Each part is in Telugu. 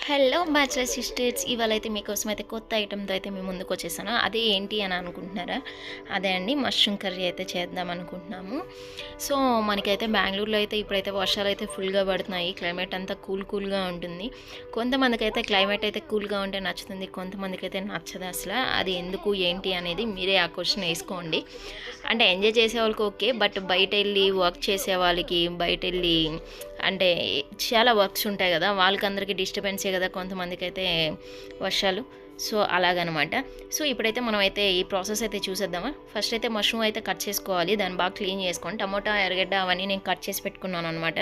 హలో బ్యాచులర్ సిస్టర్స్, ఇవాళ అయితే మీకోసం అయితే కొత్త ఐటెంతో అయితే మేము ముందుకు వచ్చేసాను. అదే ఏంటి అని అనుకుంటున్నారా? అదే అండి, మష్రూమ్ కర్రీ అయితే చేద్దాం అనుకుంటున్నాము. సో మనకైతే బెంగళూరులో అయితే ఇప్పుడైతే వర్షాలు అయితే ఫుల్గా పడుతున్నాయి. క్లైమేట్ అంతా కూల్గా ఉంటుంది. కొంతమందికి అయితే క్లైమేట్ అయితే కూల్గా ఉంటే నచ్చుతుంది, కొంతమందికి అయితే నచ్చదు. అసలు అది ఎందుకు ఏంటి అనేది మీరే ఆ క్వశ్చన్ వేసుకోండి. అంటే ఎంజాయ్ చేసే వాళ్ళకి ఓకే, బట్ బయట వెళ్ళి వర్క్ చేసే వాళ్ళకి, బయట వెళ్ళి అంటే చాలా వర్క్స్ ఉంటాయి కదా, వాళ్ళకందరికీ డిస్టర్బెన్సే కదా కొంతమందికి అయితే వర్షాలు. సో అలాగనమాట. సో ఇప్పుడైతే మనం అయితే ఈ ప్రాసెస్ అయితే చూసేద్దామా. ఫస్ట్ అయితే మష్రూమ్ అయితే కట్ చేసుకోవాలి, దాన్ని బాగా క్లీన్ చేసుకొని టమోటా, ఎర్రగడ్డ అవన్నీ నేను కట్ చేసి పెట్టుకున్నాను అనమాట.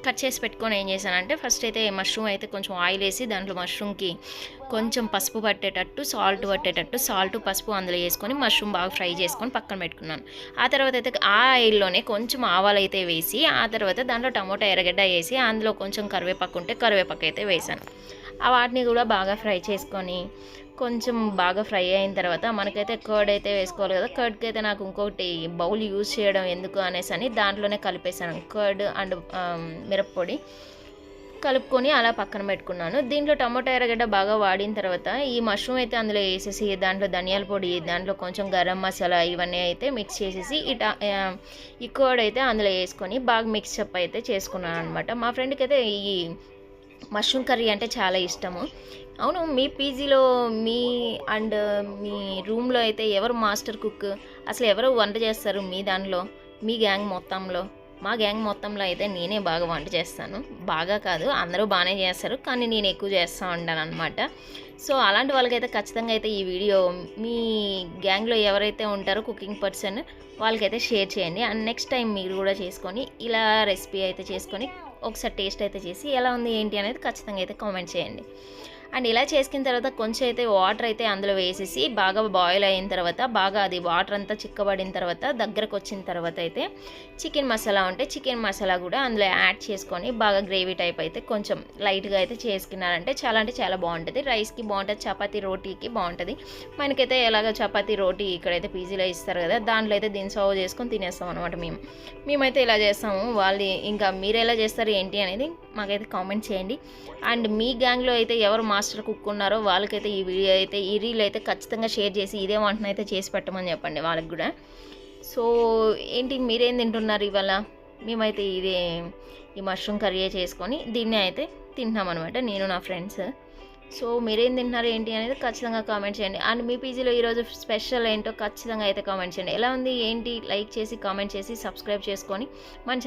కట్ చేసి పెట్టుకొని ఏం చేశానంటే, ఫస్ట్ అయితే మష్రూమ్ అయితే కొంచెం ఆయిల్ వేసి దాంట్లో మష్రూమ్కి కొంచెం పసుపు పట్టేటట్టు, సాల్ట్ పసుపు అందులో వేసుకొని మష్రూమ్ బాగా ఫ్రై చేసుకొని పక్కన పెట్టుకున్నాను. ఆ తర్వాత అయితే ఆ ఆయిల్లోనే కొంచెం ఆవాలు అయితే వేసి, ఆ తర్వాత దాంట్లో టమోటా, ఎర్రగడ్డ వేసి, అందులో కొంచెం కరివేపాకు ఉంటే కరివేపాకు అయితే వేసాను. ఆ వాటిని కూడా బాగా ఫ్రై చేసుకొని కొంచెం బాగా ఫ్రై అయిన తర్వాత మనకైతే కర్డ్ అయితే వేసుకోవాలి కదా. కర్డ్కి అయితే నాకు ఇంకొకటి బౌల్ యూజ్ చేయడం ఎందుకు అనేసి అని దాంట్లోనే కలిపేసాను. కర్డ్ అండ్ మిరప్పొడి కలుపుకొని అలా పక్కన పెట్టుకున్నాను. దీంట్లో టమోటా, ఎర్రగడ్డ బాగా వాడిన తర్వాత ఈ మష్రూమ్ అయితే అందులో వేసేసి, దాంట్లో ధనియాల పొడి, దాంట్లో కొంచెం గరం మసాలా ఇవన్నీ అయితే మిక్స్ చేసేసి ఈ కర్డ్ అయితే అందులో వేసుకొని బాగా మిక్సప్ అయితే చేసుకున్నాను అనమాట. మా ఫ్రెండ్కి అయితే ఈ మష్రూమ్ కర్రీ అంటే చాలా ఇష్టము. అవును, మీ పీజీలో అండ్ మీ రూమ్లో అయితే ఎవరు మాస్టర్ కుక్? అసలు ఎవరు వంట చేస్తారు మీ దానిలో, మీ గ్యాంగ్ మొత్తంలో? మా గ్యాంగ్ మొత్తంలో అయితే నేనే బాగా వంట చేస్తాను. బాగా కాదు, అందరూ బాగానే చేస్తారు, కానీ నేను ఎక్కువ చేస్తూ ఉంటాను అనమాట. సో అలాంటి వాళ్ళకైతే ఖచ్చితంగా అయితే ఈ వీడియో మీ గ్యాంగ్లో ఎవరైతే ఉంటారో కుకింగ్ పర్సన్ వాళ్ళకైతే షేర్ చేయండి. అండ్ నెక్స్ట్ టైం మీరు కూడా చేసుకొని ఇలా రెసిపీ అయితే చేసుకొని ఒకసారి టేస్ట్ అయితే చేసి ఎలా ఉంది ఏంటి అనేది ఖచ్చితంగా అయితే కామెంట్ చేయండి. అండ్ ఇలా చేసుకున్న తర్వాత కొంచెం అయితే వాటర్ అయితే అందులో వేసేసి బాగా బాయిల్ అయిన తర్వాత, బాగా అది వాటర్ అంతా చిక్కబడిన తర్వాత దగ్గరకు వచ్చిన తర్వాత అయితే చికెన్ మసాలా ఉంటే చికెన్ మసాలా కూడా అందులో యాడ్ చేసుకొని బాగా గ్రేవీ టైప్ అయితే కొంచెం లైట్గా అయితే చేసుకున్నారంటే చాలా అంటే చాలా బాగుంటుంది. రైస్కి బాగుంటుంది, చపాతీ రోటీకి బాగుంటుంది. మనకైతే ఎలాగో చపాతీ రోటీ ఇక్కడైతే పీజీలో ఇస్తారు కదా, దాంట్లో అయితే దీన్ని సర్వ్ చేసుకొని తినేస్తాం అనమాట. మేమైతే ఇలా చేస్తాము. వాళ్ళు ఇంకా మీరు ఎలా చేస్తారు ఏంటి అనేది మాకైతే కామెంట్ చేయండి. అండ్ మీ గ్యాంగ్లో అయితే ఎవరు మాస్టర్ కుక్ ఉన్నారో వాళ్ళకైతే ఈ వీడియో అయితే, ఈ రీల్ అయితే ఖచ్చితంగా షేర్ చేసి ఇదే వంటను అయితే చేసి పెట్టమని చెప్పండి వాళ్ళకి కూడా. సో ఏంటి, మీరేం తింటున్నారు ఇవాళ? మేమైతే ఈ మష్రూమ్ కర్రీ చేసుకొని దీన్నే అయితే తింటున్నాం అనమాట, నేను నా ఫ్రెండ్స్. సో మీరేం తింటున్నారు ఏంటి అనేది ఖచ్చితంగా కామెంట్ చేయండి. అండ్ మీ పీజీలో ఈరోజు స్పెషల్ ఏంటో ఖచ్చితంగా అయితే కామెంట్ చేయండి. ఎలా ఉంది ఏంటి, లైక్ చేసి కామెంట్ చేసి సబ్స్క్రైబ్ చేసుకొని మన